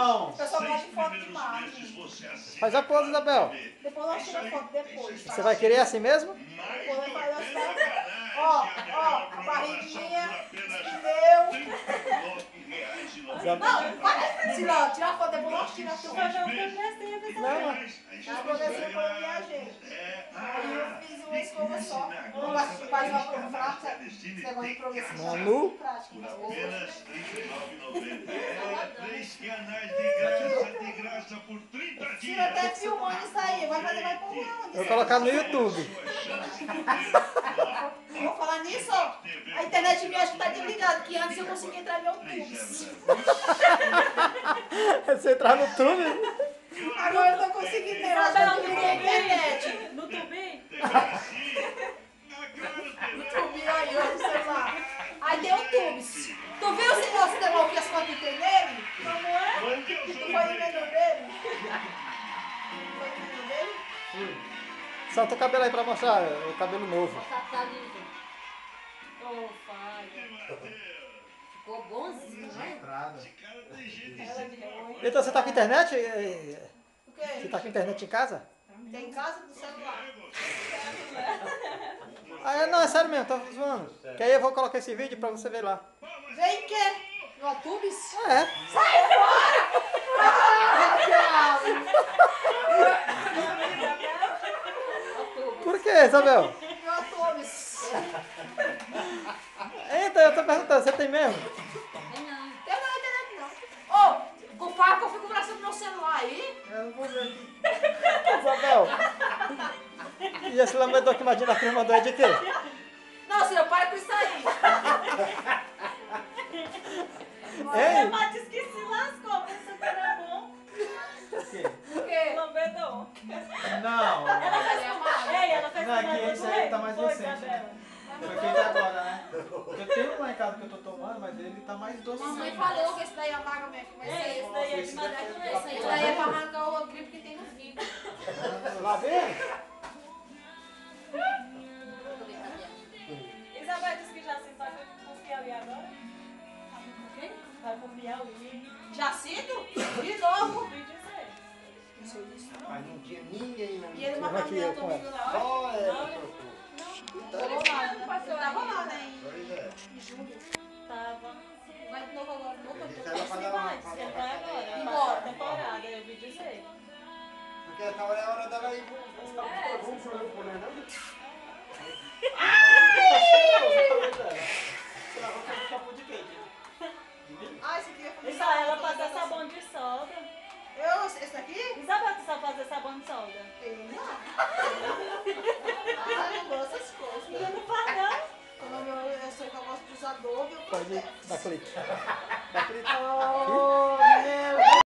Não. Eu só gosto de foto de imagem. Faz a pose, Isabel. Depois nós tiramos foto depois. Você vai querer assim mesmo? Depois nós fazemos. Ó, a barriguinha, pneu. Não, para, Silão, tira a foto, depois nós tiramos tudo. Fazer um progressinho, Não, A progressão quando eu viajei. Aí eu fiz uma escova só. Não faz uma prova, esse negócio de progressão. Manu. Prático. Apenas R$ 39,90. 3 canais de graça por 30 Tira dias. até filmando isso aí, vai pôr onde? Eu vou colocar no YouTube. Vou falar nisso, ó. A internet minha acho que tá desligada, que antes eu conseguia entrar no YouTube. Você entrar no túnel. Agora eu tô conseguindo entrar na internet. No tubi? No YouTube aí, ó, no celular. Aí tem o Tubes. Tu viu esse negócio que as fotos tem nele? Como é? Tu foi no menu dele? Foi no menu dele? Solta o cabelo aí pra mostrar o cabelo novo. Tá lindo. Ô, pai. Ficou bonzinho, né? Entrada. Ela de ruim. Então você tá com internet? O Você quê? tá com internet em casa? Tem em casa do celular. Ah, não, é sério mesmo, tá zoando. Que aí eu vou colocar esse vídeo pra você ver lá. Vem que? No Tubes? É. Por que, Isabel? No Tubes. Eita, eu tô perguntando, você tem mesmo? Tem não. Eu não internet não. Ô, com a configuração do meu celular aí? Eu não vou ver aqui. Isabel. E esse lambedor que Madina Cruz mandou é de quê? Não, senhor, para com isso aí. Hein? Mas disse que se lascou, pensou que era bom. O quê? O quê? Lambedor. Não. Ei, ela fez Não, aqui esse aí tá mais Foi, recente, Isabela. né? Foi feito agora, né? Eu tenho um lá em casa que eu tô tomando, mas ele tá mais docinho. Mamãe falou que esse daí amarga mesmo. Mas Ei, esse daí é de madeira. esse daí é pra arrancar o gripe que tem no fígado. Lá vem? Isabel disse que já se vai pro Piauí agora. Vai pro Piauí. Jacinto? De novo? Ouvi dizer. Mas não tinha ninguém na E ele Como é que matou eu com comigo ela? na hora. Só ela trocou. Tava lá, ele tava lá, né? Pois é. Em julho. Tava. Vai de novo agora. Não, Ele tô tava pra dar uma... Vai, diz que ele vai agora. Embora. Temporada, eu ouvi dizer. Porque essa hora é a hora dela ir pro... Vamos pro meu poder, não? Ah, esse aqui é Isso aí, ela faz sabão de solda. Esse daqui? Isabel, tu sabe fazer sabão de solda? Eu não. Ah, eu não gosto dessas coisas. Você não faz, não? Quando eu sei que eu gosto de usar Dove, eu Pode faço. dar clique. Oh, meu